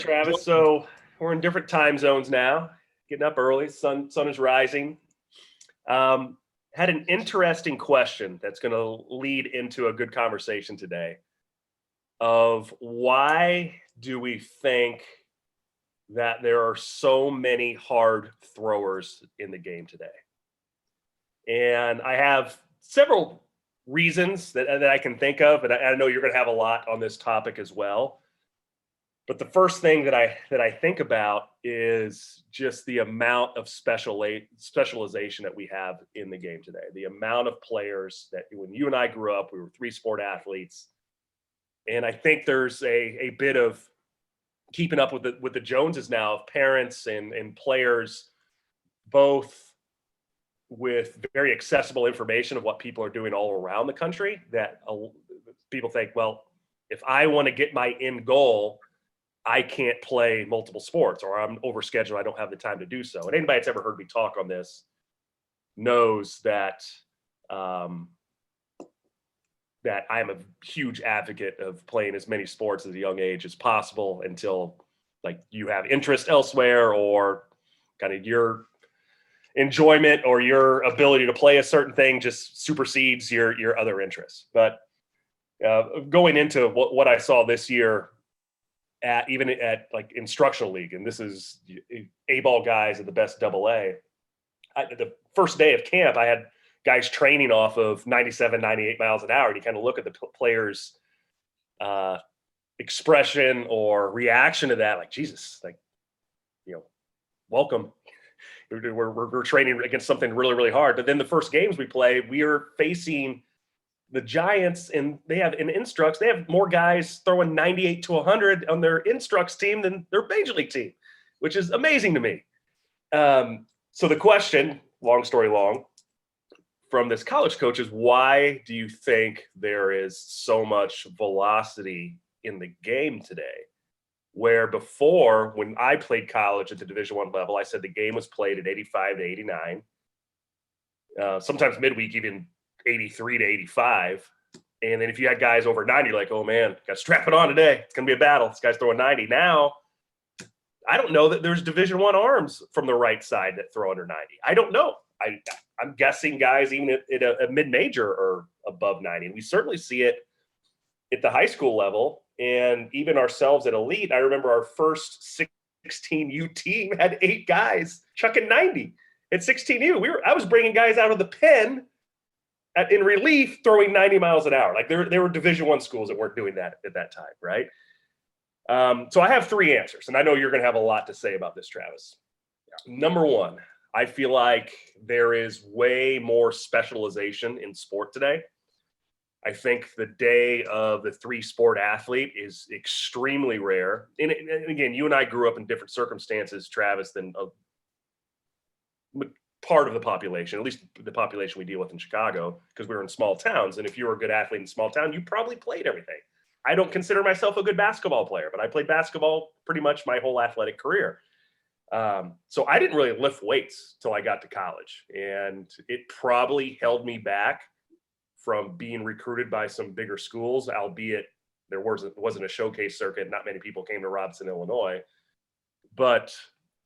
right, Travis. So we're in different time zones now. Getting up early. Sun is rising. Had an interesting question that's going to lead into a good conversation today. Of why do we think that there are so many hard throwers in the game today? And I have several reasons that I can think of, and I know you're going to have a lot on this topic as well. But the first thing that I think about is just the amount of specialization that we have in the game today. The amount of players that when you and I grew up, we were 3-sport athletes, and I think there's a bit of keeping up with the Joneses now of parents and players, both with very accessible information of what people are doing all around the country. That people think, well, if I want to get my end goal, I can't play multiple sports, or I'm overscheduled. I don't have the time to do so. And anybody that's ever heard me talk on this knows that that I'm a huge advocate of playing as many sports at a young age as possible until like you have interest elsewhere, or kind of your enjoyment or your ability to play a certain thing just supersedes your other interests. But going into what I saw this year, even at like instructional league, and this is A-ball guys at the best AA. The first day of camp, I had guys training off of 97, 98 miles an hour, and you kind of look at the players' expression or reaction to that, like, Jesus, like, welcome. We're training against something really, really hard. But then the first games we play, we are facing the Giants, and they have in Instructs, they have more guys throwing 98 to 100 on their Instructs team than their Major League team, which is amazing to me. So the question, long story long, from this college coach is, why do you think there is so much velocity in the game today? Where before, when I played college at the Division I level, I said the game was played at 85 to 89. Sometimes midweek, even 83 to 85. And then if you had guys over 90, you're like, oh man, got to strap it on today. It's going to be a battle. This guy's throwing 90. Now, I don't know that there's Division I arms from the right side that throw under 90. I don't know. I'm guessing guys even at a mid-major are above 90. And we certainly see it at the high school level, and even ourselves at elite. I remember our first 16U team had 8 guys chucking 90 at 16U. I was bringing guys out of the pen in relief throwing 90 miles an hour. Like there were Division I schools that weren't doing that at that time, right? So I have 3 answers, and I know you're going to have a lot to say about this, Travis. Number one, I feel like there is way more specialization in sport today. I think the day of the 3-sport athlete is extremely rare. And again, you and I grew up in different circumstances, Travis, than part of the population, at least the population we deal with in Chicago, because we were in small towns. And if you were a good athlete in a small town, you probably played everything. I don't consider myself a good basketball player, but I played basketball pretty much my whole athletic career. So I didn't really lift weights till I got to college, and it probably held me back from being recruited by some bigger schools, albeit there wasn't a showcase circuit. Not many people came to Robinson, Illinois. But,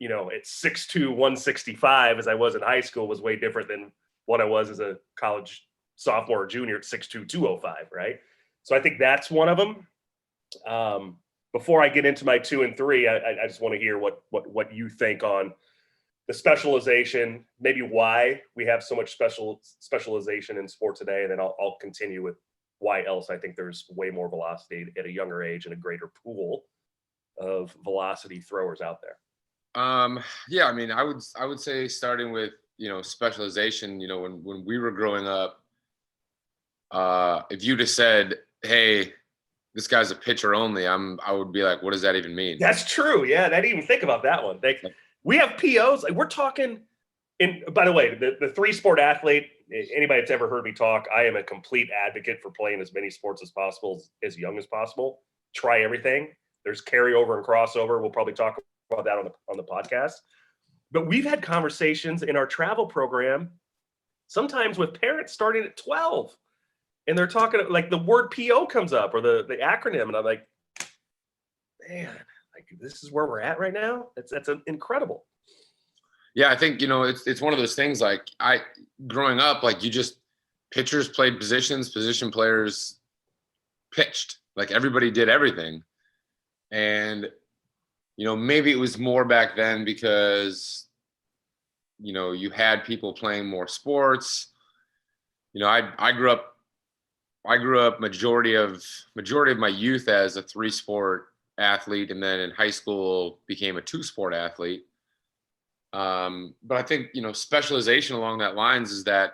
at 6'2", 165, as I was in high school, was way different than what I was as a college sophomore or junior at 6'2", 205, right? So I think that's one of them. Before I get into my 2 and 3, I just want to hear what you think on the specialization, maybe why we have so much specialization in sport today, and then I'll continue with why else I think there's way more velocity at a younger age and a greater pool of velocity throwers out there. Yeah, I mean, I would say starting with specialization. When we were growing up, if you just said, "Hey, this guy's a pitcher only," I would be like, what does that even mean? That's true. Yeah, I didn't even think about that one. We have POs. Like, we're talking by the way, the 3-sport athlete, anybody that's ever heard me talk, I am a complete advocate for playing as many sports as possible, as young as possible. Try everything. There's carryover and crossover. We'll probably talk about that on the podcast. But we've had conversations in our travel program, sometimes with parents starting at 12. And they're talking, like, the word PO comes up, or the acronym. And I'm like, man, Like, this is where we're at right now. That's incredible. Yeah, I think, it's one of those things, like, growing up, like, pitchers played positions, position players pitched, like, everybody did everything. And, maybe it was more back then because, you had people playing more sports. I grew up majority of my youth as a 3-sport athlete, and then in high school became a 2-sport athlete. But I think, specialization along that lines is that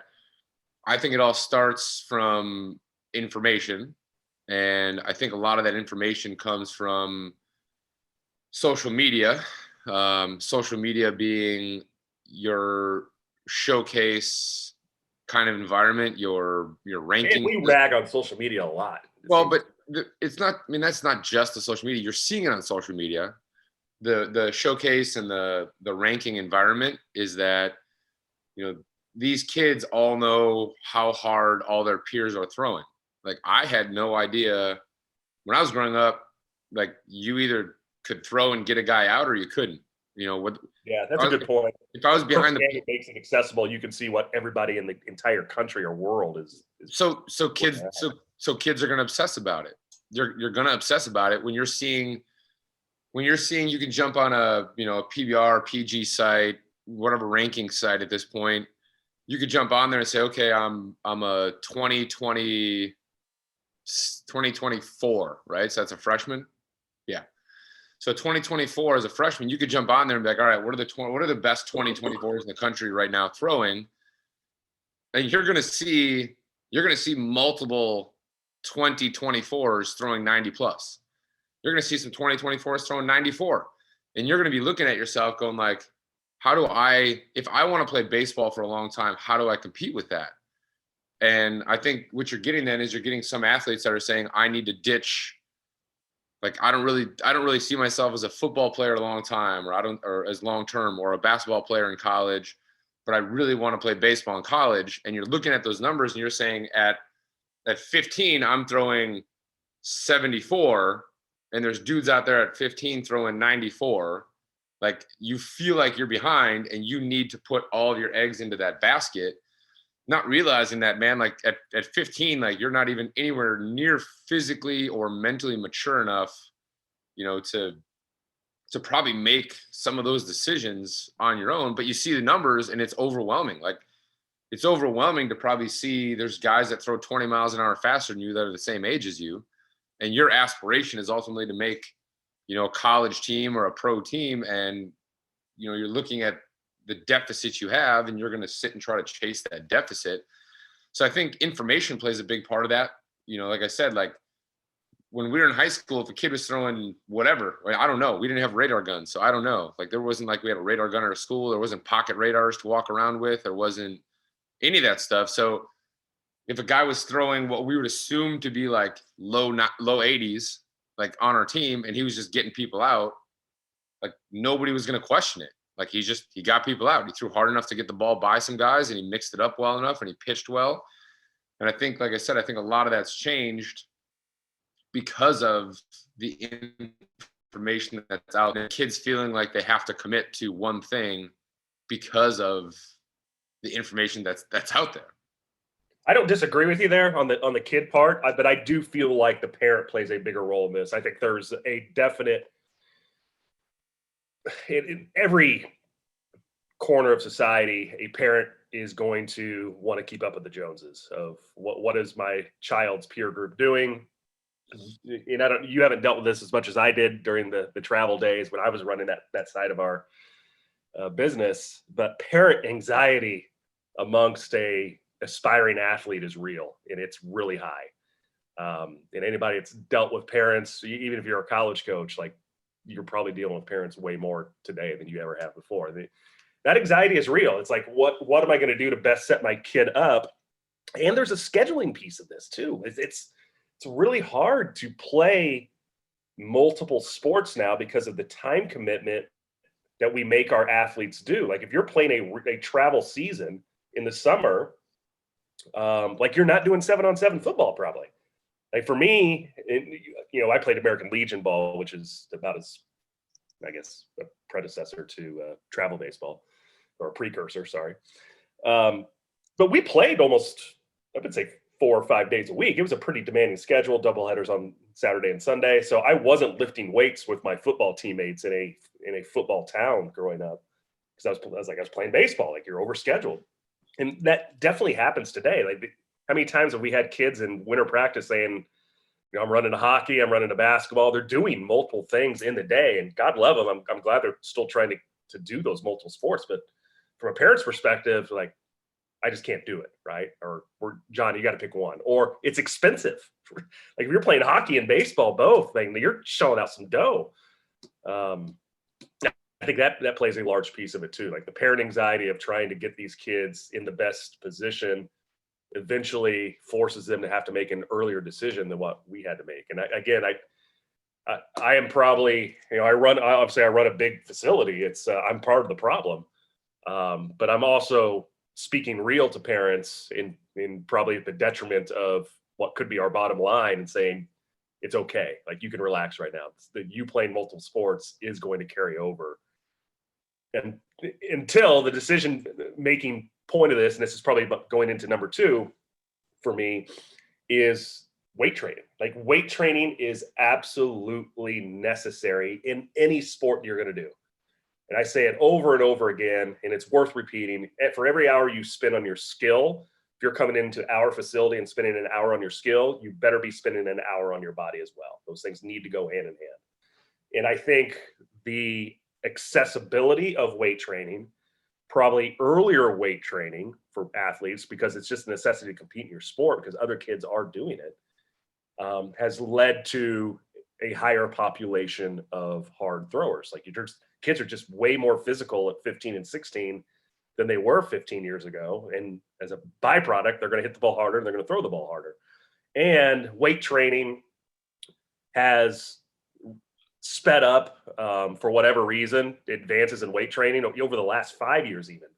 I think it all starts from information. And I think a lot of that information comes from social media. Social media being your showcase kind of environment, your ranking. Man, we rag on social media a lot. Well, but it's not, I mean, that's not just the social media. You're seeing it on social media. The showcase and the ranking environment is that, these kids all know how hard all their peers are throwing. Like, I had no idea when I was growing up, like, you either could throw and get a guy out or you couldn't. Yeah, that's a good point. If I was behind it makes it accessible. You can see what everybody in the entire country or world is so kids are going to obsess about it. You're going to obsess about it when you're seeing you can jump on a PBR, PG site, whatever ranking site at this point. You could jump on there and say, okay, I'm a 2024, right? So that's a freshman. Yeah. So 2024 as a freshman, you could jump on there and be like, all right, what are the best 2024s in the country right now throwing? And you're going to see multiple 2024s throwing 90 plus. You're going to see some 2024s throwing 94. And you're going to be looking at yourself going like, if I want to play baseball for a long time, how do I compete with that? And I think what you're getting then is you're getting some athletes that are saying, I need to ditch. Like, I don't really see myself as a football player a long time, or as long term, or a basketball player in college, but I really want to play baseball in college. And you're looking at those numbers and you're saying at 15, I'm throwing 74, and there's dudes out there at 15 throwing 94. Like, you feel like you're behind and you need to put all of your eggs into that basket, not realizing that, man, like at 15, like, you're not even anywhere near physically or mentally mature enough, to probably make some of those decisions on your own. But you see the numbers and it's overwhelming. Like, it's overwhelming to probably see there's guys that throw 20 miles an hour faster than you that are the same age as you. And your aspiration is ultimately to make, a college team or a pro team. And, you're looking at the deficits you have and you're going to sit and try to chase that deficit. So I think information plays a big part of that. Like I said, like, when we were in high school, if a kid was throwing whatever, I don't know. We didn't have radar guns. So I don't know. Like, there wasn't like we had a radar gun at our school. There wasn't pocket radars to walk around with. There wasn't any of that stuff. So if a guy was throwing what we would assume to be like low 80s, like, on our team, and he was just getting people out, like, nobody was going to question it. Like, he got people out. He threw hard enough to get the ball by some guys, and he mixed it up well enough, and he pitched well. And I think, like I said, I think a lot of that's changed because of the information that's out there. Kids feeling like they have to commit to one thing because of the information that's out there. I don't disagree with you there on the kid part, but I do feel like the parent plays a bigger role in this. I think there's a definite in every corner of society, a parent is going to want to keep up with the Joneses of what is my child's peer group doing. And you haven't dealt with this as much as I did during the travel days when I was running that side of our business, but parent anxiety amongst a aspiring athlete is real, and it's really high. And anybody that's dealt with parents, even if you're a college coach, like, you're probably dealing with parents way more today than you ever have before. That anxiety is real. It's like, what am I going to do to best set my kid up? And there's a scheduling piece of this too. It's really hard to play multiple sports now because of the time commitment that we make our athletes do. Like, if you're playing a travel season in the summer, like, you're not doing 7-on-7 football probably. Like, for me, I played American Legion ball, which is about as I guess, a predecessor to travel baseball, or a precursor, sorry. But we played almost, I would say, 4 or 5 days a week. It was a pretty demanding schedule, doubleheaders on Saturday and Sunday. So I wasn't lifting weights with my football teammates in a football town growing up, because I was playing baseball. Like, you're overscheduled, and that definitely happens today. Like, how many times have we had kids in winter practice saying, I'm running a hockey, I'm running a basketball. They're doing multiple things in the day, and God love them. I'm glad they're still trying to do those multiple sports. But from a parent's perspective, like, I just can't do it, right? Or John, you got to pick one, or it's expensive. Like, if you're playing hockey and baseball, both, like, you're shelling out some dough. I think that plays a large piece of it too. Like, the parent anxiety of trying to get these kids in the best position eventually forces them to have to make an earlier decision than what we had to make. And I am probably, I run a big facility. It's I'm part of the problem, but I'm also speaking real to parents in probably at the detriment of what could be our bottom line, and saying it's okay. Like, you can relax right now. That you playing multiple sports is going to carry over. And until the decision making point of this, and this is probably going into number 2 for me, is weight training. Like, weight training is absolutely necessary in any sport you're going to do. And I say it over and over again, and it's worth repeating. For every hour you spend on your skill, if you're coming into our facility and spending an hour on your skill, you better be spending an hour on your body as well. Those things need to go hand in hand. And I think the accessibility of weight training, probably earlier weight training for athletes, because it's just a necessity to compete in your sport because other kids are doing it, has led to a higher population of hard throwers. Like, kids are just way more physical at 15 and 16 than they were 15 years ago. And as a byproduct, they're going to hit the ball harder, and they're going to throw the ball harder. And weight training has sped up, for whatever reason, advances in weight training over the last 5 years. Even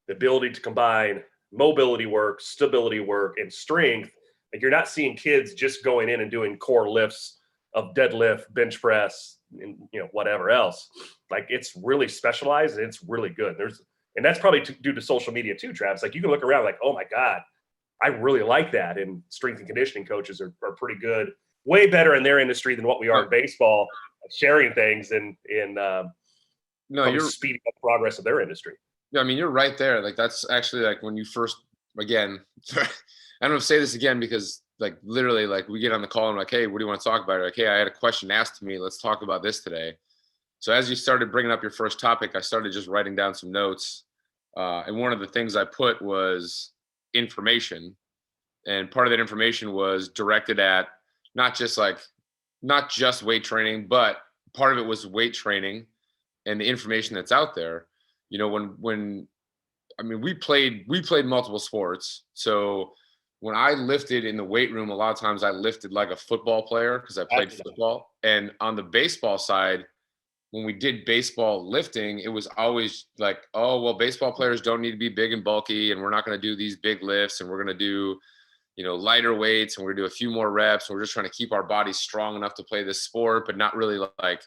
the ability to combine mobility work, stability work, and strength. Like, you're not seeing kids just going in and doing core lifts of deadlift, bench press, and whatever else. Like, it's really specialized, and it's really good. And that's probably due to social media too, Travis. Like, you can look around like, oh my God, I really like that. And strength and conditioning coaches are pretty good, way better in their industry than what we are in baseball, sharing things and you're speeding up progress of their industry. Yeah, I mean, you're right there. Like, that's actually, like, when you first, again, I don't know, say this again, because, like, literally, like, we get on the call and I'm like, hey, what do you want to talk about? Like, hey, I had a question asked to me. Let's talk about this today. So as you started bringing up your first topic, I started just writing down some notes. And one of the things I put was information. And part of that information was directed at not just weight training, but part of it was weight training and the information that's out there. When we played multiple sports. So when I lifted in the weight room, a lot of times I lifted like a football player because I played football. And on the baseball side, when we did baseball lifting, it was always like, oh, well, baseball players don't need to be big and bulky, and we're not going to do these big lifts, and we're going to do, lighter weights, and we're going to do a few more reps. And we're just trying to keep our bodies strong enough to play this sport, but not really like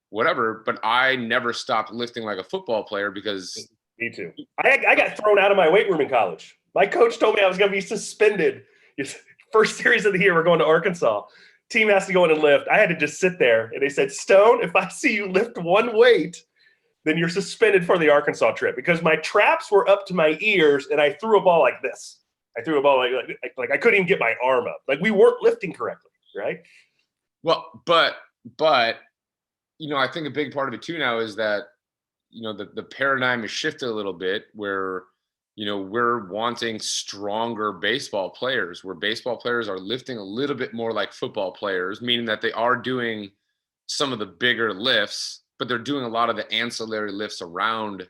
whatever. But I never stopped lifting like a football player because. Me too. I got thrown out of my weight room in college. My coach told me I was going to be suspended. First series of the year, we're going to Arkansas. Team has to go in and lift. I had to just sit there, and they said, Stone, if I see you lift one weight, then you're suspended for the Arkansas trip, because my traps were up to my ears, and I threw a ball like this. I threw a ball like I couldn't even get my arm up. Like, we weren't lifting correctly, right? Well, but I think a big part of it too now is that the paradigm has shifted a little bit, where we're wanting stronger baseball players, where baseball players are lifting a little bit more like football players, meaning that they are doing some of the bigger lifts, but they're doing a lot of the ancillary lifts around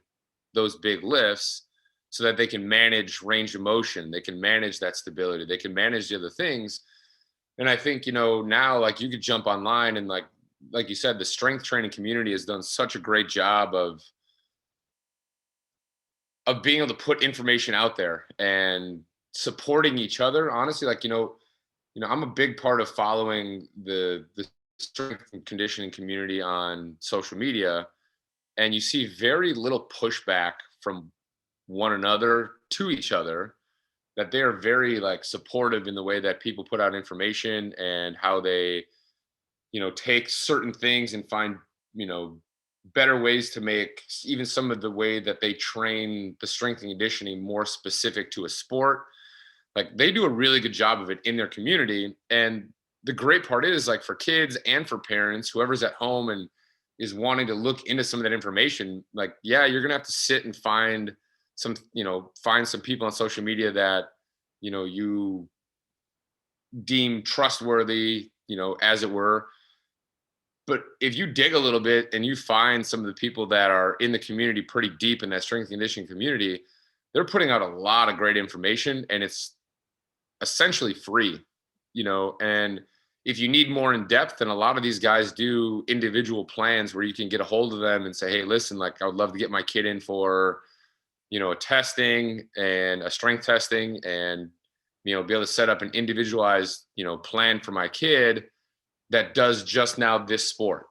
those big lifts so that they can manage range of motion. They can manage that stability. They can manage the other things. And I think, now, like, you could jump online and like you said, the strength training community has done such a great job of being able to put information out there and supporting each other. Honestly, I'm a big part of following the strength and conditioning community on social media, and you see very little pushback from one another to each other, that they are very like supportive in the way that people put out information and how they, take certain things and find, better ways to make even some of the way that they train the strength and conditioning more specific to a sport. Like they do a really good job of it in their community. And the great part is, like, for kids and for parents, whoever's at home and is wanting to look into some of that information, like, yeah, you're gonna have to sit and find some people on social media that, you deem trustworthy, as it were. But if you dig a little bit and you find some of the people that are in the community pretty deep in that strength and conditioning community, they're putting out a lot of great information, and it's essentially free, and if you need more in depth, then a lot of these guys do individual plans where you can get a hold of them and say, hey, listen, like, I would love to get my kid in for, a testing and a strength testing, and, be able to set up an individualized, plan for my kid that does just now this sport.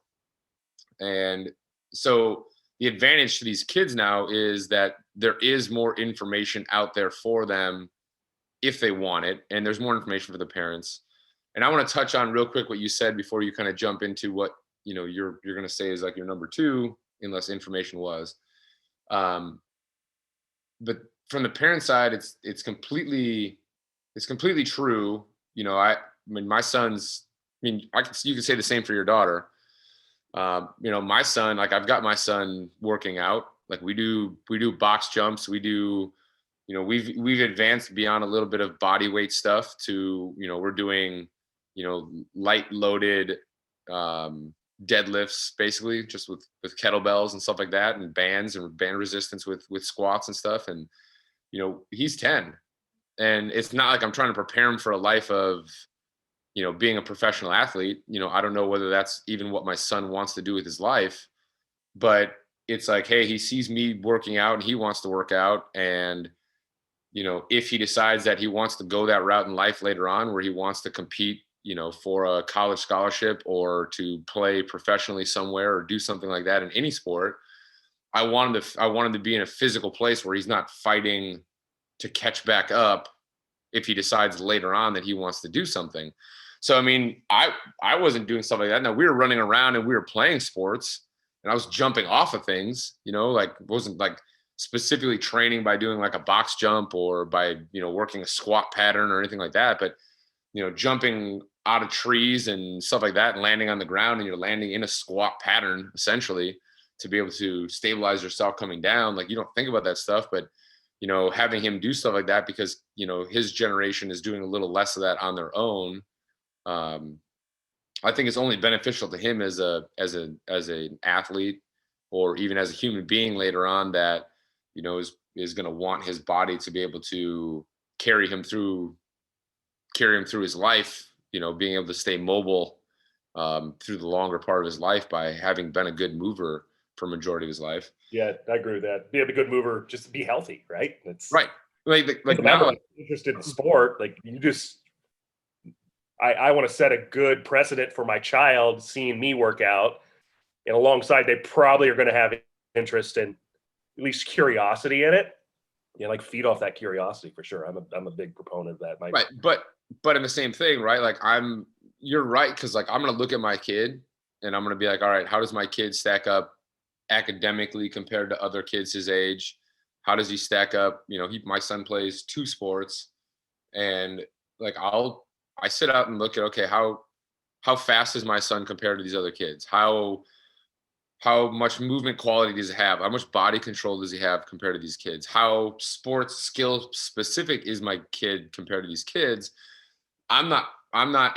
And so the advantage to these kids now is that there is more information out there for them if they want it, and there's more information for the parents. And I want to touch on real quick what you said before you kind of jump into what, you're going to say is like your number two, unless information was. But from the parent side, it's completely true. I mean, my son's, you can say the same for your daughter. My son, like, I've got my son working out. Like, we do box jumps. We do, we've advanced beyond a little bit of body weight stuff to, we're doing, light loaded deadlifts, basically just with kettlebells and stuff like that, and bands and band resistance with squats and stuff. And, he's 10, and it's not like I'm trying to prepare him for a life of, being a professional athlete. I don't know whether that's even what my son wants to do with his life, but it's like, hey, he sees me working out and he wants to work out. And, if he decides that he wants to go that route in life later on, where he wants to compete, for a college scholarship or to play professionally somewhere or do something like that in any sport, I want him to be in a physical place where he's not fighting to catch back up if he decides later on that he wants to do something. So, I mean, I wasn't doing stuff like that. Now, we were running around and we were playing sports, and I was jumping off of things, like, wasn't like specifically training by doing like a box jump or by, working a squat pattern or anything like that. But, jumping out of trees and stuff like that and landing on the ground, and you're landing in a squat pattern essentially to be able to stabilize yourself coming down. Like, you don't think about that stuff, but, having him do stuff like that because, his generation is doing a little less of that on their own. I think it's only beneficial to him as an athlete, or even as a human being later on, that, is going to want his body to be able to carry him through his life, being able to stay mobile through the longer part of his life by having been a good mover for a majority of his life. Yeah, I agree with that. Be a good mover, just to be healthy, right? That's right. Like now, now, like, interested in sport, like, I want to set a good precedent for my child seeing me work out, and alongside, they probably are going to have interest in, at least curiosity in it. Like, feed off that curiosity for sure. I'm a big proponent of that. Right, but in the same thing, right? Like, you're right, because, like, I'm gonna look at my kid and I'm gonna be like, all right, how does my kid stack up academically compared to other kids his age? How does he stack up? My son plays 2 sports, and, like, I sit out and look at, okay, how fast is my son compared to these other kids? How much movement quality does he have? How much body control does he have compared to these kids? How sports skill specific is my kid compared to these kids? I'm not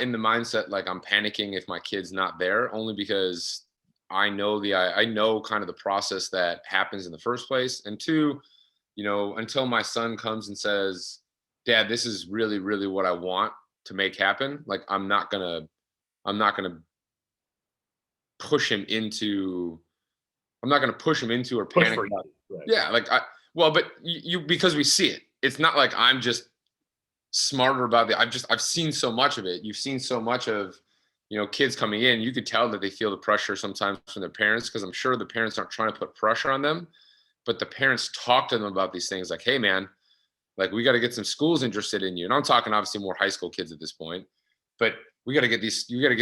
in the mindset like I'm panicking if my kid's not there, only because I know kind of the process that happens in the first place. And two, until my son comes and says, Dad, this is really, really what I want to make happen, like, I'm not gonna push him into or Push panic. for you. Right. Yeah, like, but you because we see it. It's not like I'm just smarter about it. I've seen so much of it. You've seen so much of, kids coming in, you could tell that they feel the pressure sometimes from their parents, because I'm sure the parents aren't trying to put pressure on them, but the parents talk to them about these things like, hey man, like we got to get some schools interested in you. And I'm talking obviously more high school kids at this point, but you got to get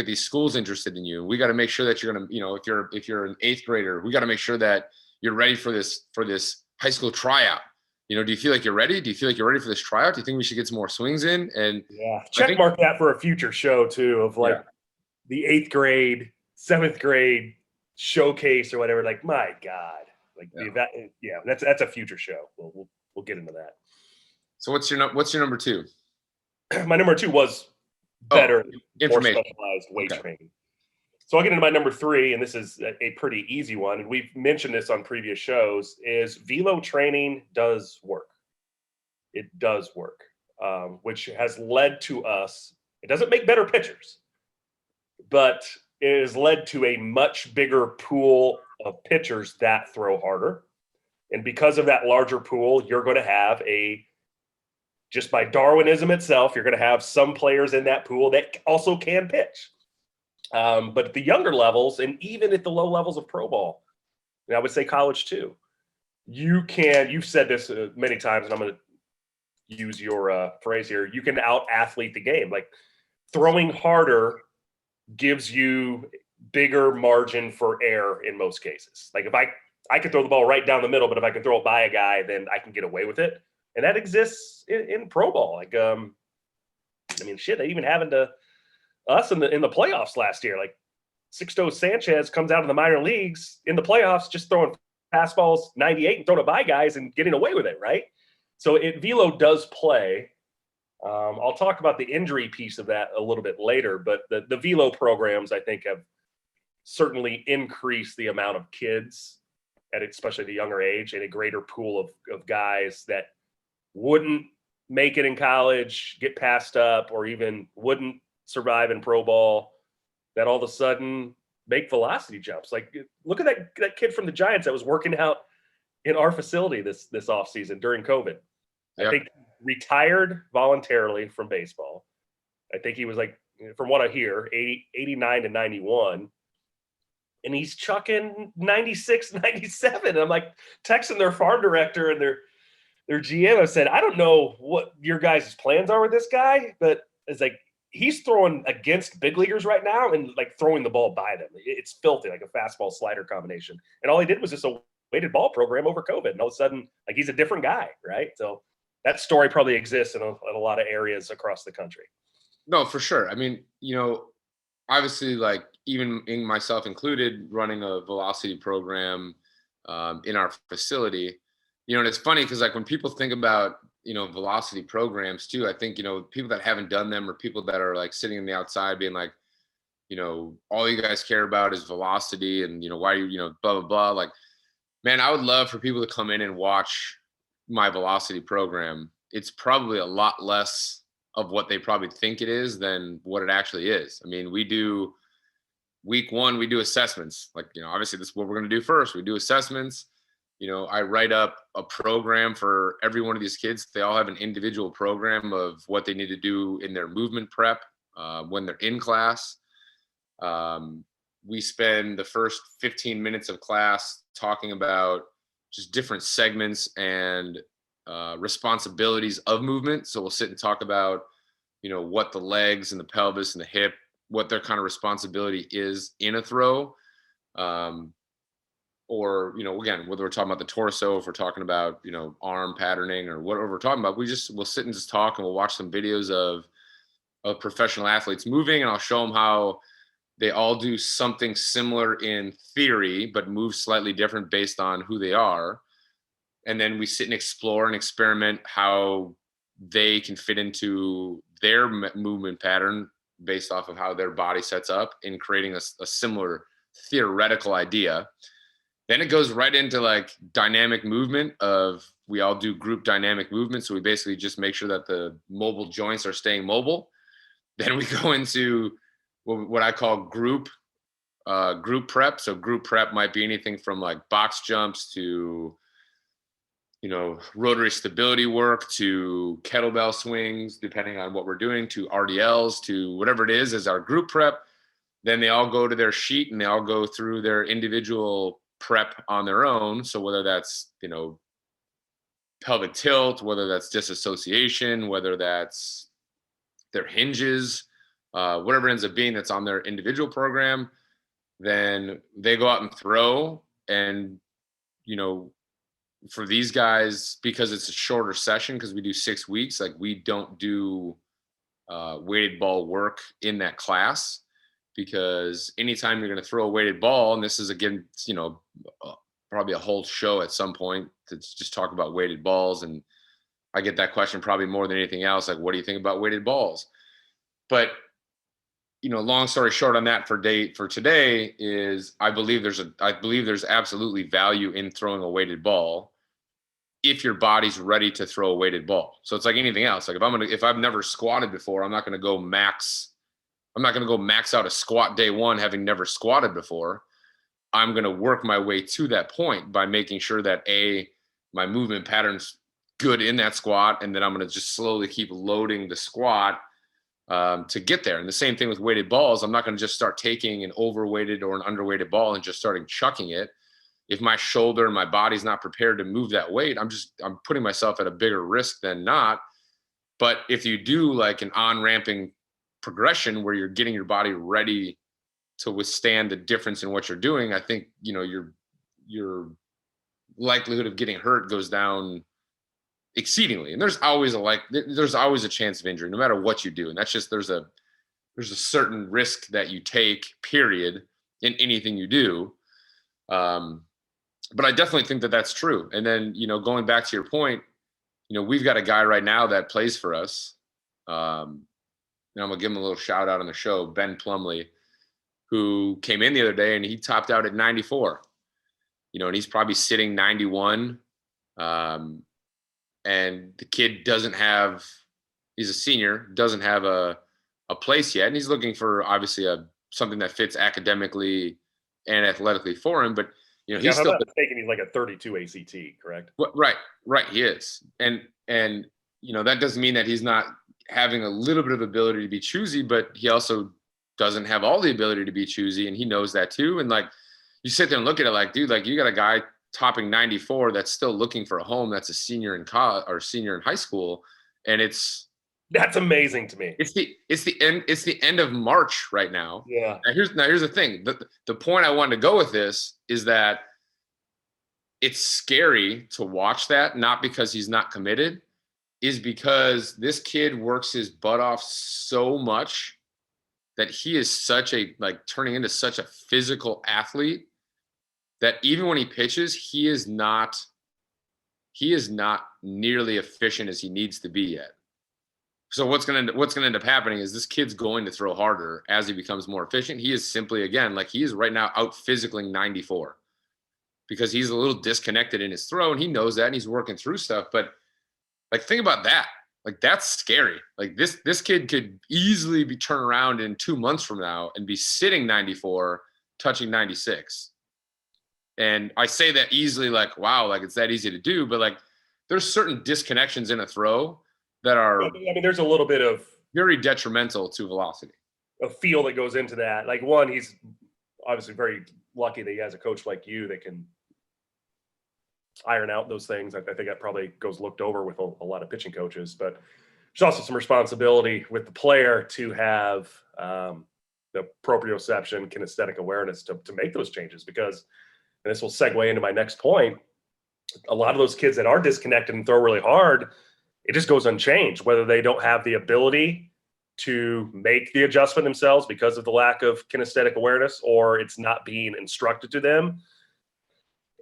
these schools interested in you. We got to make sure that you're going to, if you're an 8th grader, we got to make sure that you're ready for this high school tryout. Do you feel like you're ready? Do you feel like you're ready for this tryout? Do you think we should get some more swings in? And check mark that for a future show too, of like the 8th grade, 7th grade showcase or whatever. Like, my God, like that's a future show. We'll get into that. So what's your number 2? My number 2 was better, more information, specialized weight training. So I'll get into my number 3, and this is a pretty easy one. And we've mentioned this on previous shows, is velo training does work. It does work, which has led to us, it doesn't make better pitchers, but it has led to a much bigger pool of pitchers that throw harder. And because of that larger pool, you're going to have just by Darwinism itself, you're going to have some players in that pool that also can pitch. But at the younger levels, and even at the low levels of pro ball, and I would say college too, you've said this many times, and I'm going to use your phrase here, you can out-athlete the game. Like, throwing harder gives you bigger margin for error in most cases. Like, if I could throw the ball right down the middle, but if I can throw it by a guy, then I can get away with it. And that exists in pro ball. Like, they even happened to us in the playoffs last year. Like, Sixto Sanchez comes out of the minor leagues in the playoffs, just throwing fastballs 98 and throwing it by guys and getting away with it, right? So velo does play. I'll talk about the injury piece of that a little bit later, but the velo programs, I think, have certainly increased the amount of kids at especially the younger age, and a greater pool of guys that wouldn't make it in college, get passed up, or even wouldn't survive in pro ball, that all of a sudden make velocity jumps. Like, look at that kid from the Giants that was working out in our facility this offseason during COVID. Yep. I think retired voluntarily from baseball. I think he was, like, from what I hear, 89 to 91. And he's chucking 96, 97. And I'm like texting their farm director and their GM. I said, I don't know what your guys' plans are with this guy, but it's like, he's throwing against big leaguers right now and like throwing the ball by them. It's filthy, like a fastball slider combination. And all he did was just a weighted ball program over COVID. And all of a sudden, like, he's a different guy, right? So that story probably exists in a lot of areas across the country. No, for sure. I mean, obviously, like, even in myself included, running a velocity program in our facility, and it's funny because, like, when people think about, velocity programs too, I think, people that haven't done them, or people that are like sitting on the outside being like, all you guys care about is velocity, and, why you, blah, blah, blah. Like, man, I would love for people to come in and watch my velocity program. It's probably a lot less of what they probably think it is than what it actually is. I mean, week 1, we do assessments. Like, obviously this is what we're going to do first. We do assessments. I write up a program for every one of these kids. They all have an individual program of what they need to do in their movement prep when they're in class. We spend the first 15 minutes of class talking about just different segments and responsibilities of movement. So we'll sit and talk about, what the legs and the pelvis and the hip, what their kind of responsibility is in a throw. Or, again, whether we're talking about the torso, if we're talking about, arm patterning or whatever we're talking about, we'll sit and just talk, and we'll watch some videos of professional athletes moving, and I'll show them how they all do something similar in theory, but move slightly different based on who they are. And then we sit and explore and experiment how they can fit into their movement pattern based off of how their body sets up in creating a similar theoretical idea. Then it goes right into like dynamic movement we all do group dynamic movement. So we basically just make sure that the mobile joints are staying mobile. Then we go into what I call group prep. So group prep might be anything from like box jumps to, rotary stability work, to kettlebell swings, depending on what we're doing, to RDLs, to whatever it is our group prep. Then they all go to their sheet and they all go through their individual prep on their own. So whether that's, pelvic tilt, whether that's disassociation, whether that's their hinges, whatever it ends up being that's on their individual program, then they go out and throw. And, for these guys, because it's a shorter session, because we do 6 weeks, like we don't do weighted ball work in that class, because anytime you're going to throw a weighted ball, and this is again, probably a whole show at some point to just talk about weighted balls. And I get that question probably more than anything else. Like, what do you think about weighted balls? But, long story short on that for today is I believe there's absolutely value in throwing a weighted ball if your body's ready to throw a weighted ball. So it's like anything else. Like if I've never squatted before, I'm not going to go max out a squat day one, having never squatted before. I'm going to work my way to that point by making sure that my movement pattern's good in that squat. And then I'm going to just slowly keep loading the squat to get there. And the same thing with weighted balls. I'm not going to just start taking an overweighted or an underweighted ball and just starting chucking it. If my shoulder and my body's not prepared to move that weight, I'm putting myself at a bigger risk than not. But if you do like an on-ramping progression where you're getting your body ready to withstand the difference in what you're doing, I think, your likelihood of getting hurt goes down exceedingly. And there's always a chance of injury no matter what you do. And that's just, there's a certain risk that you take, period, in anything you do. But I definitely think that that's true. And then, going back to your point, we've got a guy right now that plays for us. I'm gonna give him a little shout out on the show, Ben Plumley, who came in the other day and he topped out at 94, and he's probably sitting 91. And the kid he's a senior, doesn't have a place yet. And he's looking for obviously something that fits academically and athletically for him. But, he's still mistaken, he's like a 32 ACT, correct? Right. He is. And, that doesn't mean that he's not having a little bit of ability to be choosy, but he also doesn't have all the ability to be choosy. And he knows that too. And like, you sit there and look at it like, dude, like you got a guy topping 94 that's still looking for a home, that's a senior in college or senior in high school. And that's amazing to me. It's the end of March right now. Yeah. Now here's the thing. The point I wanted to go with this is that it's scary to watch that, not because he's not committed, is because this kid works his butt off so much that he is turning into such a physical athlete that even when he pitches, he is not nearly efficient as he needs to be yet. So what's going to end up happening is this kid's going to throw harder as he becomes more efficient. He is simply, again, like he is right now out physicaling 94 because he's a little disconnected in his throw, and he knows that, and he's working through stuff. But like, think about that. Like, that's scary. Like this kid could easily be turned around in 2 months from now and be sitting 94, touching 96. And I say that easily, like, wow, like it's that easy to do. But like, there's certain disconnections in a throw that are, there's a little bit of very detrimental to velocity. A feel that goes into that. Like, one, he's obviously very lucky that he has a coach like you that can iron out those things. I think that probably goes looked over with a lot of pitching coaches, but there's also some responsibility with the player to have the proprioception, kinesthetic awareness to make those changes, because, and this will segue into my next point, a lot of those kids that are disconnected and throw really hard, it just goes unchanged, whether they don't have the ability to make the adjustment themselves because of the lack of kinesthetic awareness, or it's not being instructed to them.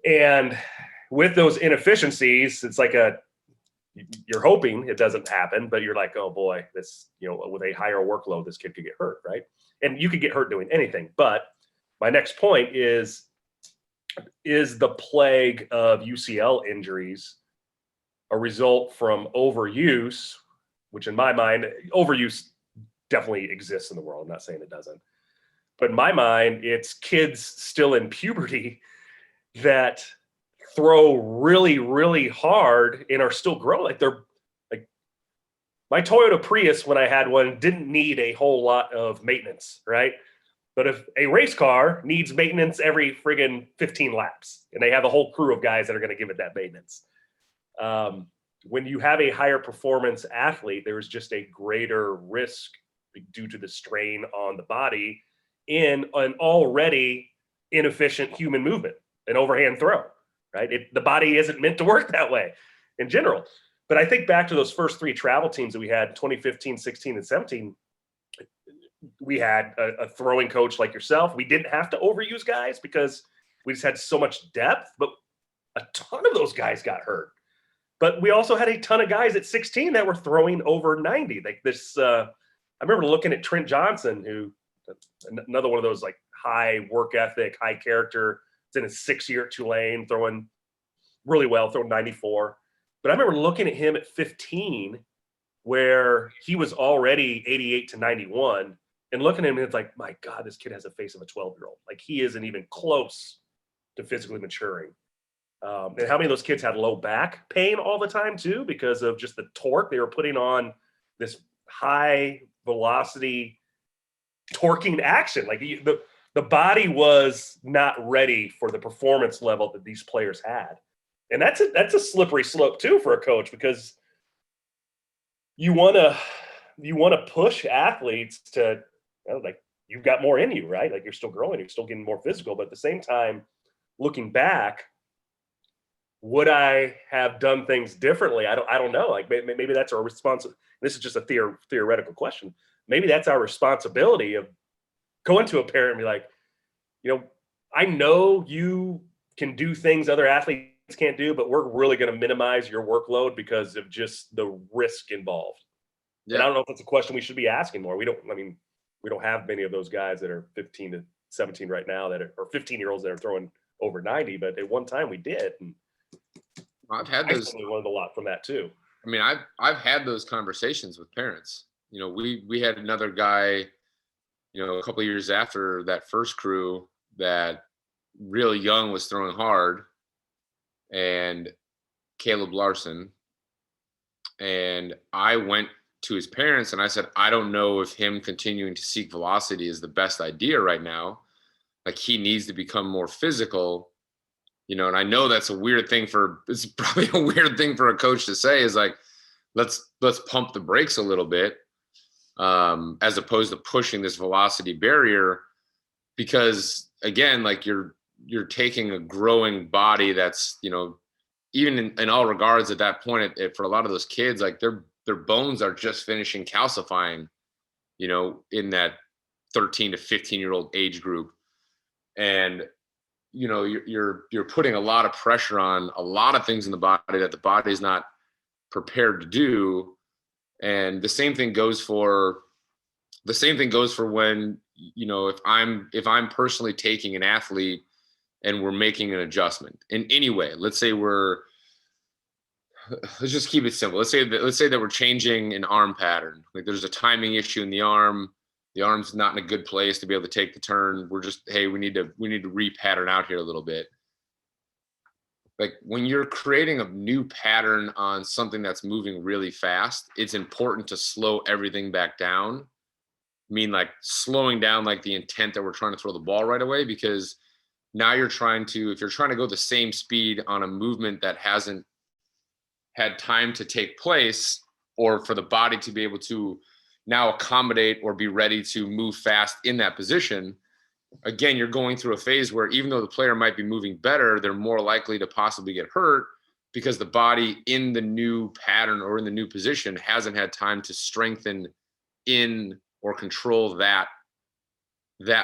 And with those inefficiencies, it's like you're hoping it doesn't happen, but you're like, oh boy, this, with a higher workload, this kid could get hurt, right? And you could get hurt doing anything. But my next point is the plague of UCL injuries a result from overuse, which in my mind, overuse definitely exists in the world. I'm not saying it doesn't. But in my mind, it's kids still in puberty that throw really, really hard and are still growing. Like, they're like, my Toyota Prius, when I had one, didn't need a whole lot of maintenance, right? But if a race car needs maintenance every friggin' 15 laps, and they have a whole crew of guys that are going to give it that maintenance, when you have a higher performance athlete, there is just a greater risk due to the strain on the body in an already inefficient human movement, an overhand throw, right? The body isn't meant to work that way in general. But I think back to those first 3 travel teams that we had, 2015, 16, and 17, we had a throwing coach like yourself. We didn't have to overuse guys because we just had so much depth, but a ton of those guys got hurt. But we also had a ton of guys at 16 that were throwing over 90. Like this, I remember looking at Trent Johnson, who another one of those like high work ethic, high character. It's in his 6th year at Tulane, throwing really well, throwing 94. But I remember looking at him at 15, where he was already 88 to 91, and looking at him, and it's like, my God, this kid has the face of a 12-year-old. Like he isn't even close to physically maturing. And how many of those kids had low back pain all the time too, because of just the torque they were putting on this high velocity torquing action. Like the body was not ready for the performance level that these players had. And that's a slippery slope too for a coach, because you want to push athletes to, like, you've got more in you, right? Like you're still growing, you're still getting more physical, but at the same time, looking back, would I have done things differently? I don't know. Like maybe that's our responsibility. This is just a theoretical question. Maybe that's our responsibility of going to a parent and be like, I know you can do things other athletes can't do, but we're really going to minimize your workload because of just the risk involved. Yeah. And I don't know if that's a question we should be asking more. We don't have many of those guys that are 15 to 17 right now or 15-year-olds that are throwing over 90, but at one time we did. And I've had those. I learned a lot from that too. I mean, I've had those conversations with parents. We had another guy, a couple of years after that first crew that really young was throwing hard, and Caleb Larson. And I went to his parents and I said, I don't know if him continuing to seek velocity is the best idea right now. Like he needs to become more physical. And I know that's it's probably a weird thing for a coach to say, is like, let's pump the brakes a little bit, as opposed to pushing this velocity barrier, because again, like you're taking a growing body that's, even in all regards at that point, for a lot of those kids, like their bones are just finishing calcifying, in that 13 to 15-year-old age group. And you're putting a lot of pressure on a lot of things in the body that the body is not prepared to do. And the same thing goes for when, if I'm personally taking an athlete and we're making an adjustment in any way. Let's just keep it simple. Let's say that we're changing an arm pattern. Like there's a timing issue in the arm. The arm's not in a good place to be able to take the turn. We're just, hey, we need to repattern out here a little bit. Like when you're creating a new pattern on something that's moving really fast, it's important to slow everything back down. I mean, like slowing down, like the intent that we're trying to throw the ball right away, because now if you're trying to go the same speed on a movement that hasn't had time to take place, or for the body to be able to now accommodate or be ready to move fast in that position, again, you're going through a phase where even though the player might be moving better, they're more likely to possibly get hurt because the body in the new pattern or in the new position hasn't had time to strengthen in or control that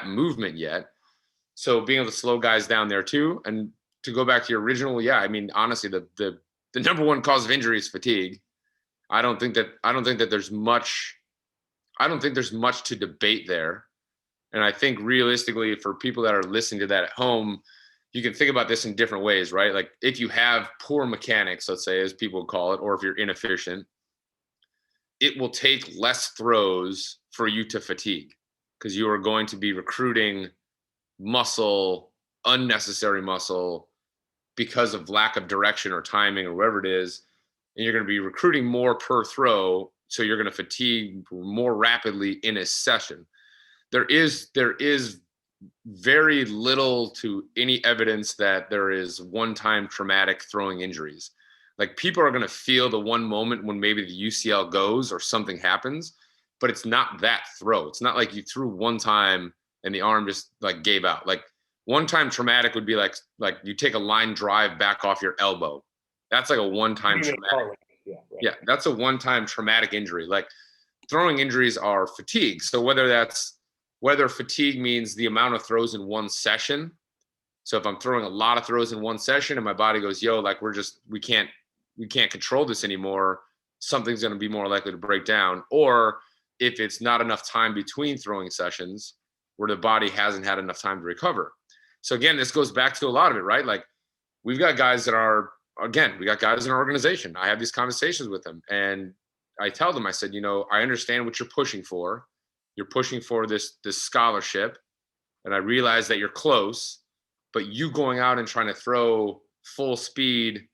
movement yet. So being able to slow guys down there too. And to go back to your original, yeah, I mean, honestly, the number one cause of injury is fatigue. I don't think that there's much to debate there. And I think realistically, for people that are listening to that at home, you can think about this in different ways, right? Like if you have poor mechanics, let's say, as people call it, or if you're inefficient, it will take less throws for you to fatigue, because you are going to be recruiting muscle, unnecessary muscle, because of lack of direction or timing or whatever it is. And you're going to be recruiting more per throw. So you're going to fatigue more rapidly in a session. There is very little to any evidence that there is one-time traumatic throwing injuries. Like people are going to feel the one moment when maybe the UCL goes or something happens, but it's not that throw. It's not like you threw one time and the arm just like gave out. Like one-time traumatic would be like you take a line drive back off your elbow. That's like a one-time traumatic. Yeah, right. Yeah, that's a one-time traumatic injury. Like throwing injuries are fatigue. So whether fatigue means the amount of throws in one session. So if I'm throwing a lot of throws in one session and my body goes, yo, like we can't control this anymore, something's going to be more likely to break down. Or if it's not enough time between throwing sessions where the body hasn't had enough time to recover. So again, this goes back to a lot of it, right? Like we've got guys that are, again, we got guys in our organization. I have these conversations with them and I tell them, I said, I understand what you're pushing for. You're pushing for this scholarship. And I realize that you're close, but you going out and trying to throw full speed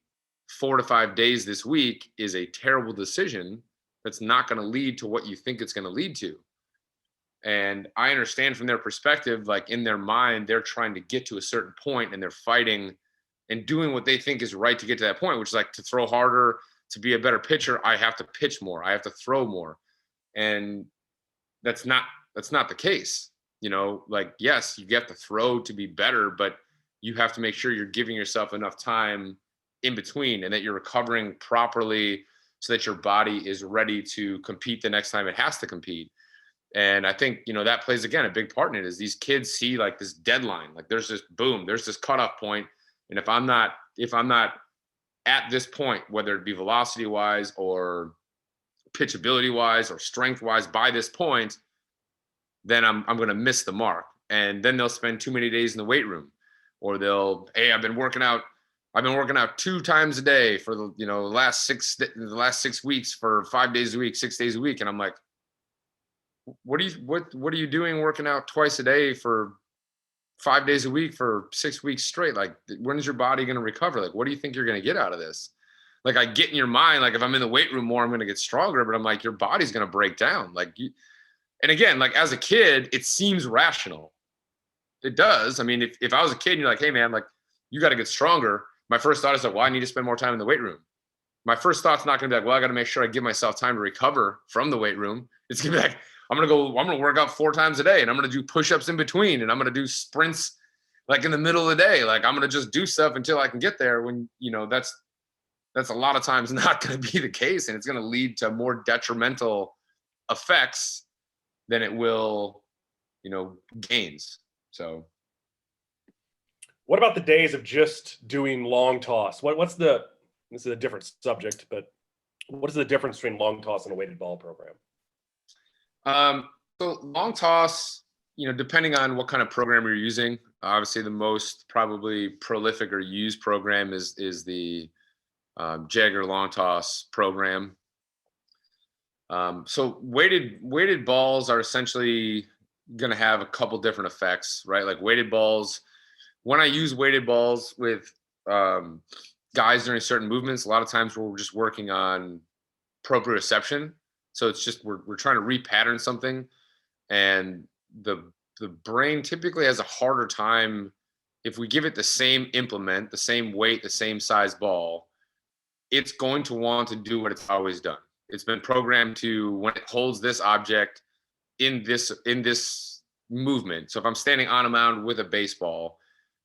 4 to 5 days this week is a terrible decision that's not going to lead to what you think it's going to lead to. And I understand from their perspective, like in their mind, they're trying to get to a certain point and they're fighting and doing what they think is right to get to that point, which is like to throw harder, to be a better pitcher. I have to pitch more. I have to throw more. And that's not the case. Like, yes, you have to throw to be better, but you have to make sure you're giving yourself enough time in between and that you're recovering properly so that your body is ready to compete the next time it has to compete. And I think, that plays, again, a big part in it is these kids see like this deadline, like there's this boom, there's this cutoff point. And if I'm not at this point, whether it be velocity wise or pitchability wise or strength wise by this point, then I'm going to miss the mark. And then they'll spend too many days in the weight room, or hey, I've been working out 2 times a day for the last 6 weeks for 5 days a week, 6 days a week. And I'm like, what are you doing working out twice a day for 5 days a week for 6 weeks straight? Like, when is your body going to recover? Like, what do you think you're going to get out of this? Like, I get in your mind, like if I'm in the weight room more, I'm going to get stronger, but I'm like, your body's going to break down. Like and again, like as a kid, it seems rational. It does. I mean, if I was a kid and you're like, hey man, like you got to get stronger. My first thought is like, well, I need to spend more time in the weight room. My first thought's not going to be like, well, I got to make sure I give myself time to recover from the weight room. It's going to be like, I'm going to work out 4 times a day and I'm going to do push-ups in between and I'm going to do sprints like in the middle of the day. Like I'm going to just do stuff until I can get there when, that's a lot of times not going to be the case. And it's going to lead to more detrimental effects than it will, gains. So. What about the days of just doing long toss? This is a different subject, but what is the difference between long toss and a weighted ball program? So long toss, depending on what kind of program you're using, obviously the most probably prolific or used program is the Jagger long toss program. So weighted balls are essentially going to have a couple different effects, right? Like weighted balls, when I use weighted balls with guys during certain movements, a lot of times we're just working on proprioception. So it's just we're trying to repattern something, and the brain typically has a harder time if we give it the same implement, the same weight, the same size ball. It's going to want to do what it's always done. It's been programmed to, when it holds this object in this movement. So if I'm standing on a mound with a baseball,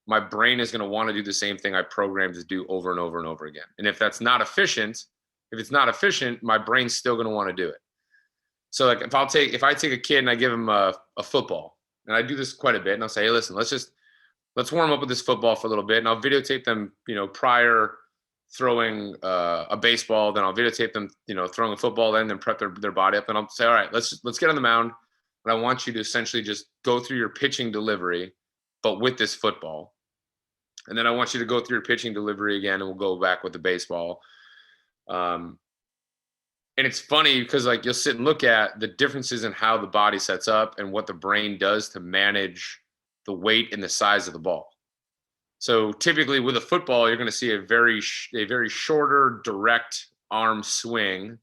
my brain is going to want to do the same thing I programmed to do over and over and over again. And if it's not efficient, my brain's still going to want to do it. So like if I take a kid and I give him a football, and I do this quite a bit, and I'll say, hey, listen, let's warm up with this football for a little bit, and I'll videotape them, prior throwing a baseball, then I'll videotape them, throwing a football, then prep their body up, and I'll say, all right, let's get on the mound, and I want you to essentially just go through your pitching delivery, but with this football. And then I want you to go through your pitching delivery again, and we'll go back with the baseball. And it's funny because like you'll sit and look at the differences in how the body sets up and what the brain does to manage the weight and the size of the ball. So typically with a football, you're going to see a very shorter, direct arm swing,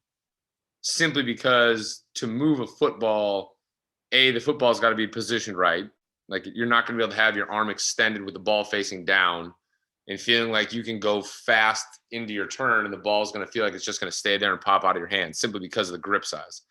simply because to move a football, the football's got to be positioned right. Like you're not going to be able to have your arm extended with the ball facing down and feeling like you can go fast into your turn and the ball is going to feel like it's just going to stay there and pop out of your hand simply because of the grip size,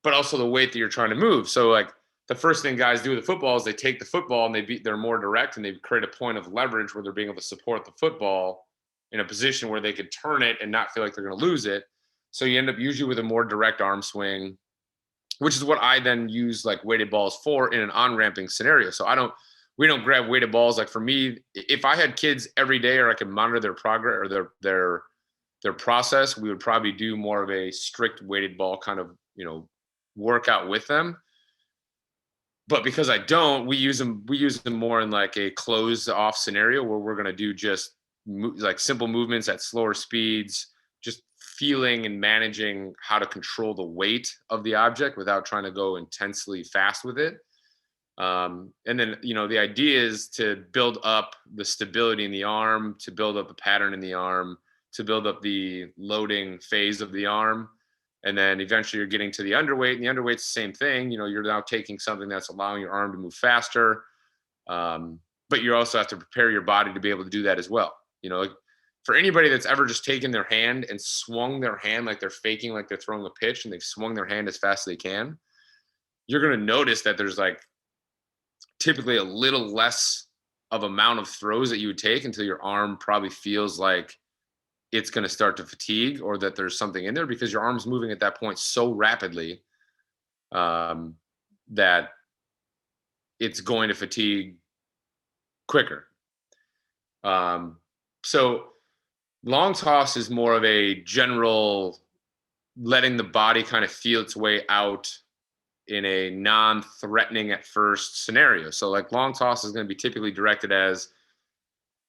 but also the weight that you're trying to move. So like the first thing guys do with the football is they take the football and they're more direct and they create a point of leverage where they're being able to support the football in a position where they could turn it and not feel like they're going to lose it. So you end up usually with a more direct arm swing, which is what I then use like weighted balls for in an on-ramping scenario. So we don't grab weighted balls. Like for me, if I had kids every day or I could monitor their progress or their process, we would probably do more of a strict weighted ball kind of, workout with them. But because I don't, we use them more in like a closed off scenario where we're going to do just like simple movements at slower speeds, just feeling and managing how to control the weight of the object without trying to go intensely fast with it. And then, the idea is to build up the stability in the arm, to build up the pattern in the arm, to build up the loading phase of the arm. And then eventually you're getting to the underweight, and the underweight's the same thing. You're now taking something that's allowing your arm to move faster. But you also have to prepare your body to be able to do that as well. Like for anybody that's ever just taken their hand and swung their hand like they're faking, like they're throwing a pitch, and they've swung their hand as fast as they can, you're going to notice that there's like typically a little less of amount of throws that you would take until your arm probably feels like it's going to start to fatigue or that there's something in there, because your arm's moving at that point so rapidly that it's going to fatigue quicker. So long toss is more of a general letting the body kind of feel its way out in a non-threatening at first scenario. So like long toss is going to be typically directed as,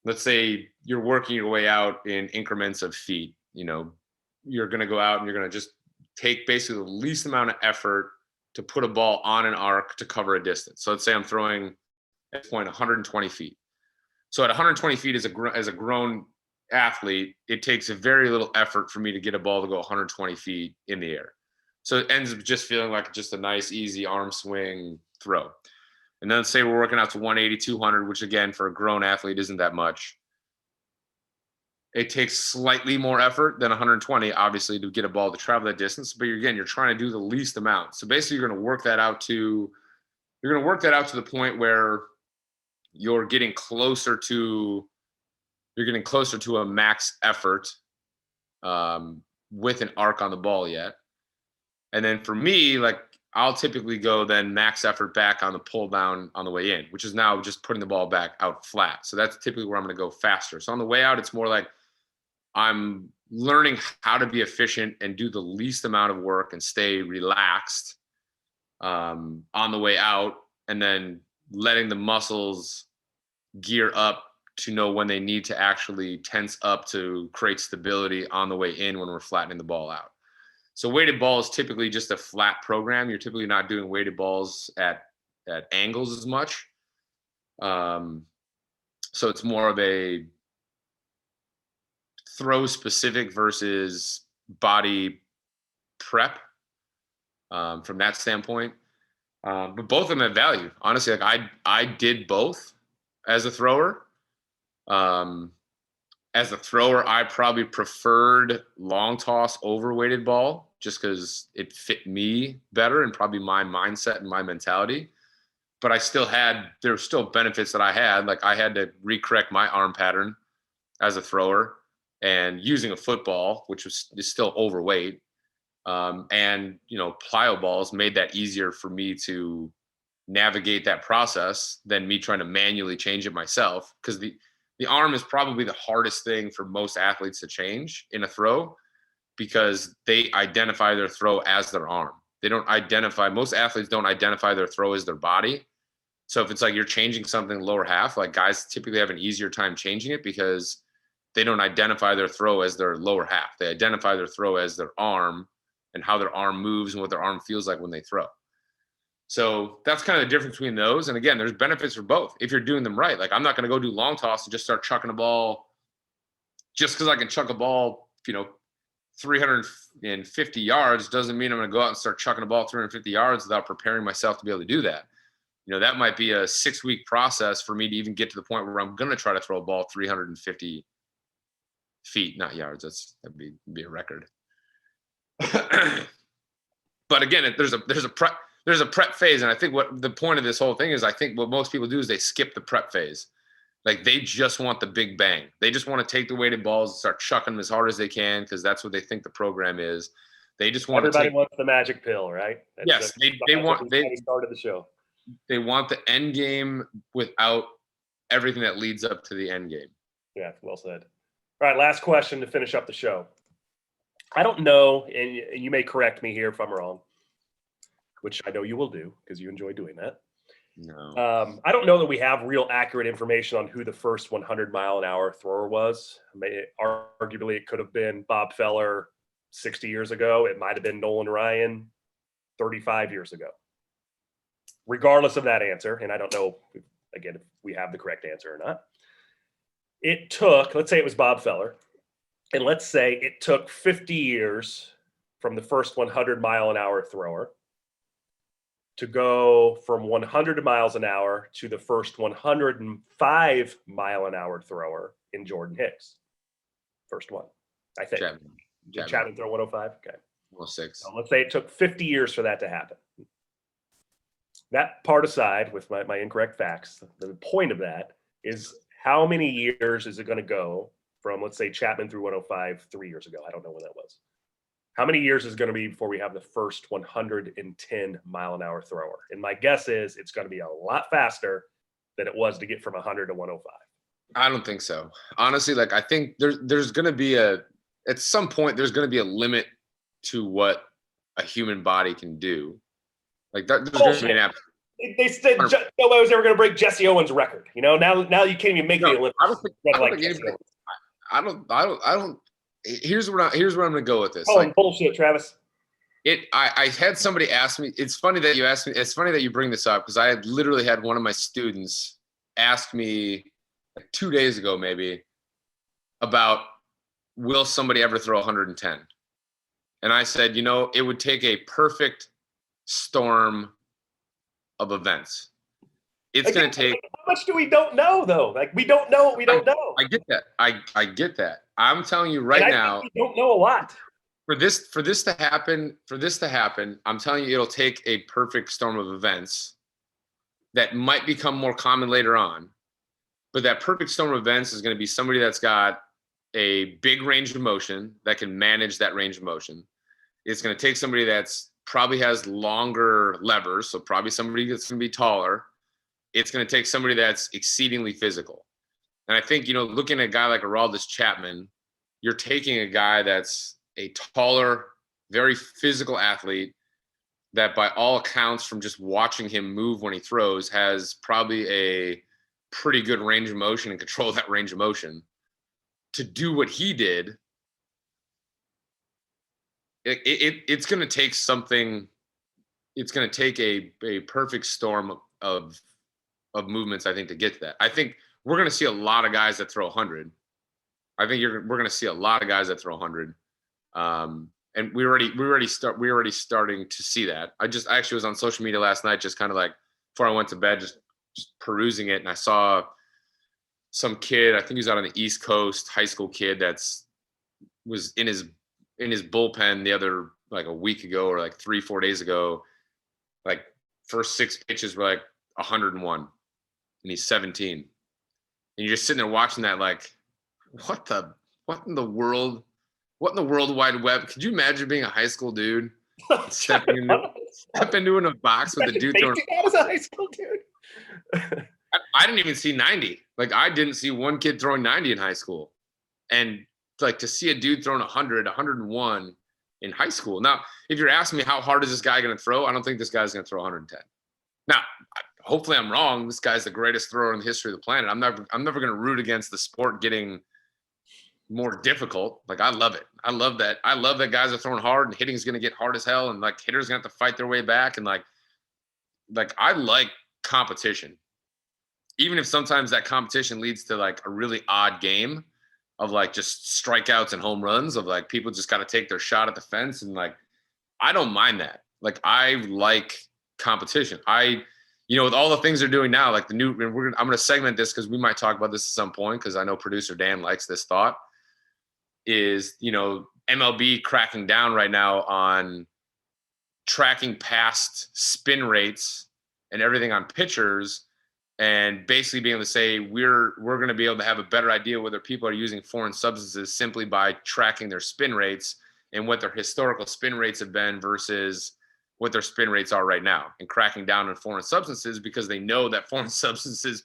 let's say you're working your way out in increments of feet. You're going to go out and you're going to just take basically the least amount of effort to put a ball on an arc to cover a distance. So let's say I'm throwing at this point 120 feet. So at 120 feet as a grown athlete, it takes a very little effort for me to get a ball to go 120 feet in the air. So it ends up just feeling like just a nice, easy arm swing throw. And then say we're working out to 180, 200, which again, for a grown athlete isn't that much. It takes slightly more effort than 120, obviously, to get a ball to travel that distance. But you're trying to do the least amount. So basically you're going to work that out to the point where you're getting closer to a max effort with an arc on the ball yet. And then for me, like I'll typically go then max effort back on the pull down on the way in, which is now just putting the ball back out flat. So that's typically where I'm going to go faster. So on the way out, it's more like I'm learning how to be efficient and do the least amount of work and stay relaxed on the way out, and then letting the muscles gear up to know when they need to actually tense up to create stability on the way in when we're flattening the ball out. So weighted ball is typically just a flat program. You're typically not doing weighted balls at angles as much. So it's more of a throw specific versus body prep from that standpoint. But both of them have value. Honestly, like I did both as a thrower. As a thrower, I probably preferred long toss over weighted ball just because it fit me better and probably my mindset and my mentality. But there were still benefits that I had. Like I had to recorrect my arm pattern as a thrower, and using a football, which is still overweight, and plyo balls made that easier for me to navigate that process than me trying to manually change it myself, because the arm is probably the hardest thing for most athletes to change in a throw, because they identify their throw as their arm. Most athletes don't identify their throw as their body. So if it's like you're changing something lower half, like guys typically have an easier time changing it because they don't identify their throw as their lower half. They identify their throw as their arm and how their arm moves and what their arm feels like when they throw. So that's kind of the difference between those. And again, there's benefits for both if you're doing them right. Like I'm not going to go do long toss and just start chucking a ball just because I can chuck a ball, 350 yards doesn't mean I'm going to go out and start chucking a ball 350 yards without preparing myself to be able to do that. that might be a 6-week process for me to even get to the point where I'm going to try to throw a ball 350 feet, not yards. That'd be a record. But again, there's a prep phase. And I think what the point of this whole thing is, I think what most people do is they skip the prep phase. Like they just want the big bang. They just want to take the weighted balls and start chucking them as hard as they can because that's what they think the program is. They just want Everybody wants the magic pill, right? Yes, they started the show. They want the end game without everything that leads up to the end game. Yeah, well said. All right, last question to finish up the show. I don't know, and you may correct me here if I'm wrong, which I know you will do because you enjoy doing that. No. I don't know that we have real accurate information on who the first 100-mile-an-hour thrower was. Arguably, it could have been Bob Feller 60 years ago. It might have been Nolan Ryan 35 years ago. Regardless of that answer, and I don't know, again, if we have the correct answer or not, it took, let's say it was Bob Feller, and let's say it took 50 years from the first 100-mile-an-hour thrower to go from 100 miles an hour to the first 105-mile-an-hour thrower in Jordan Hicks. First one, I think. Chapman throw 105? Okay. 106. So let's say it took 50 years for that to happen. That part aside, with my incorrect facts, the point of that is how many years is it going to go from, let's say, Chapman threw 105 3 years ago? I don't know when that was. How many years is it going to be before we have the first 110-mile-an-hour thrower? And my guess is it's going to be a lot faster than it was to get from 100 to 105. I don't think so. Honestly, like I think there's going to be at some point, there's going to be a limit to what a human body can do. Like that, there's going to be an They said nobody was ever going to break Jesse Owens' record. Now you can't even make the Olympics. I don't. Here's where I'm going to go with this. Oh, bullshit, Travis. I had somebody ask me. It's funny that you asked me. It's funny that you bring this up because I had literally had one of my students ask me like 2 days ago, maybe, about will somebody ever throw 110? And I said, it would take a perfect storm of events. It's going to take. How much do we don't know though? Like we don't know what we don't know. I get that. I get that. I'm telling you right now. We don't know a lot. For this to happen, I'm telling you, it'll take a perfect storm of events that might become more common later on. But that perfect storm of events is going to be somebody that's got a big range of motion that can manage that range of motion. It's going to take somebody that's probably has longer levers, so probably somebody that's going to be taller. It's going to take somebody that's exceedingly physical. And I think, looking at a guy like Aroldis Chapman, you're taking a guy that's a taller, very physical athlete that by all accounts from just watching him move when he throws has probably a pretty good range of motion and control of that range of motion. To do what he did, it's going to take something. It's going to take a perfect storm of movements, I think, to get to that. I think we're going to see a lot of guys that throw 100. I think we're going to see a lot of guys that throw 100. And we're already starting to see that. I actually was on social media last night, just kind of like before I went to bed, just perusing it, and I saw some kid. I think he was out on the East Coast, high school kid was in his bullpen the other like a week ago or like 3-4 days ago. Like first 6 pitches were like 101, and he's 17. And you're just sitting there watching that, like, what in the world wide web? Could you imagine being a high school dude stepping into a box with a dude throwing? I was a high school dude. I didn't even see 90. Like I didn't see one kid throwing 90 in high school, and like to see a dude throwing 100, 101 in high school. Now, if you're asking me how hard is this guy going to throw, I don't think this guy's going to throw 110. Now, hopefully I'm wrong. This guy's the greatest thrower in the history of the planet. I'm never going to root against the sport getting more difficult. Like I love it. I love that guys are throwing hard and hitting is going to get hard as hell, and like hitters going to have to fight their way back, and like I like competition, even if sometimes that competition leads to like a really odd game of like just strikeouts and home runs of like people just got to take their shot at the fence, and like I don't mind that. Like I like competition. with all the things they're doing now, like I'm going to segment this because we might talk about this at some point because I know producer Dan likes this thought, is, MLB cracking down right now on tracking past spin rates and everything on pitchers, and basically being able to say we're going to be able to have a better idea whether people are using foreign substances simply by tracking their spin rates and what their historical spin rates have been versus what their spin rates are right now, and cracking down on foreign substances because they know that foreign substances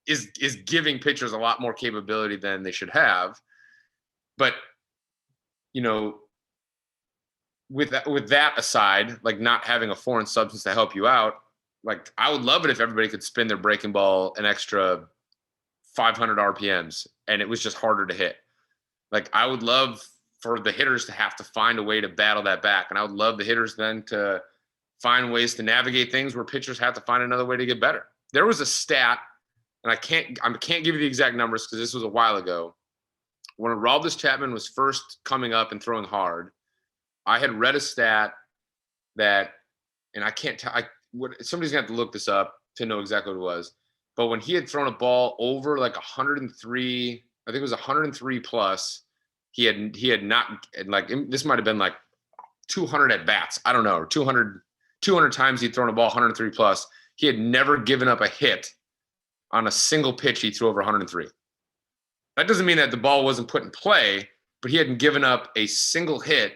is giving pitchers a lot more capability than they should have. But with that aside, like not having a foreign substance to help you out, like I would love it if everybody could spin their breaking ball an extra 500 RPMs and it was just harder to hit. Like I would love for the hitters to have to find a way to battle that back. And I would love the hitters then to find ways to navigate things where pitchers have to find another way to get better. There was a stat, and I can't give you the exact numbers because this was a while ago. When Aroldis Chapman was first coming up and throwing hard, I had read a stat that, and I can't tell, somebody's gonna have to look this up to know exactly what it was. But when he had thrown a ball over like 103, I think it was 103 plus, he had not, like, this might have been like 200 at bats. I don't know, or 200 times he'd thrown a ball 103 plus. He had never given up a hit on a single pitch he threw over 103. That doesn't mean that the ball wasn't put in play, but he hadn't given up a single hit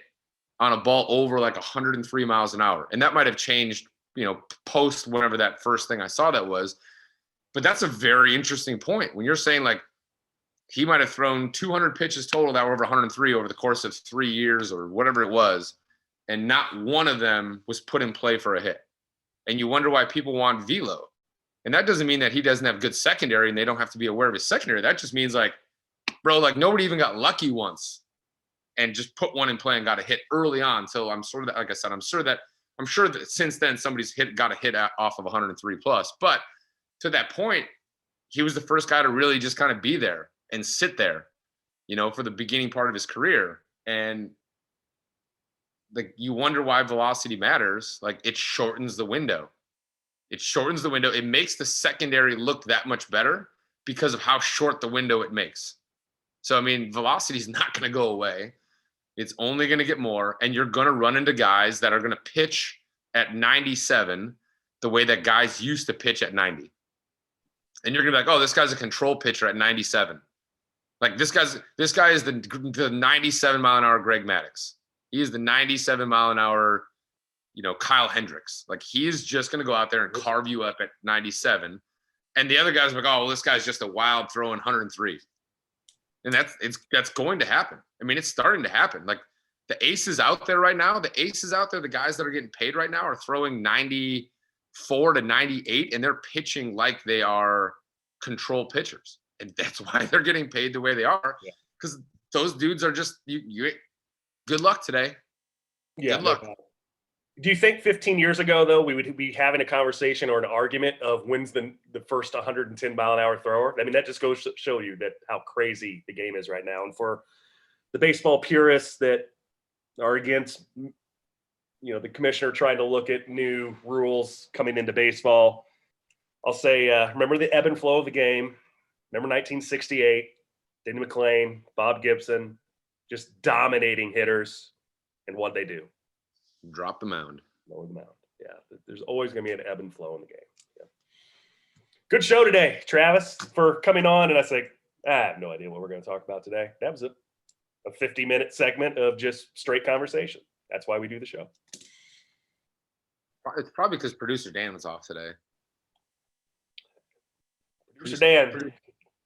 on a ball over like 103 miles an hour. And that might have changed, post whenever that first thing I saw that was. But that's a very interesting point. When you're saying like he might have thrown 200 pitches total that were over 103 over the course of 3 years or whatever it was, and not one of them was put in play for a hit. And you wonder why people want velo. And that doesn't mean that he doesn't have good secondary and they don't have to be aware of his secondary. That just means like, bro, like nobody even got lucky once and just put one in play and got a hit early on. So I'm sort of, like I said, I'm sure that since then somebody's got a hit off of 103 plus. But to that point, he was the first guy to really just kind of be there and sit there, for the beginning part of his career. And like, you wonder why velocity matters. Like it shortens the window. It makes the secondary look that much better because of how short the window it makes. So, I mean, velocity is not going to go away. It's only going to get more. And you're going to run into guys that are going to pitch at 97 the way that guys used to pitch at 90. And you're going to be like, oh, this guy's a control pitcher at 97. Like this guy is the 97 mile an hour Greg Maddux. He is the 97 mile an hour, Kyle Hendricks. Like he's just going to go out there and carve you up at 97. And the other guys are like, oh, well, this guy's just a wild throwing 103. And that's going to happen. I mean, it's starting to happen. Like the aces out there right now, the guys that are getting paid right now are throwing 94 to 98, and they're pitching like they are control pitchers. And that's why they're getting paid the way they are. Because those dudes are just, you good luck today. Yeah. Good luck. Do you think 15 years ago, though, we would be having a conversation or an argument of when's the first 110 mile an hour thrower? I mean, that just goes to show you that how crazy the game is right now. And for the baseball purists that are against, the commissioner trying to look at new rules coming into baseball, I'll say, remember the ebb and flow of the game. Remember 1968, Denny McClain, Bob Gibson, just dominating hitters. And what they do? Drop the mound. Lower the mound. Yeah, there's always going to be an ebb and flow in the game. Yeah. Good show today, Travis, for coming on. And I was like, I have no idea what we're going to talk about today. That was a 50-minute segment of just straight conversation. That's why we do the show. It's probably because producer Dan was off today. Producer Dan,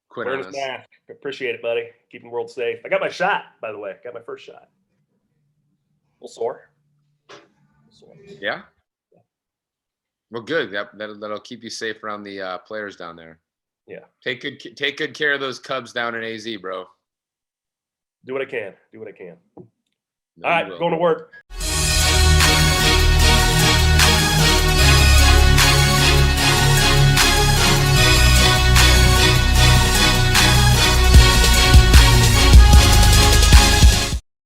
quit wearing on his us. mask. Appreciate it, buddy. Keeping the world safe. I got my shot, by the way. Got my first shot. A little sore. Yeah. Well, good. That'll keep you safe around the players down there. Yeah. Take good care of those Cubs down in AZ, bro. Do what I can. No, All right, going to work.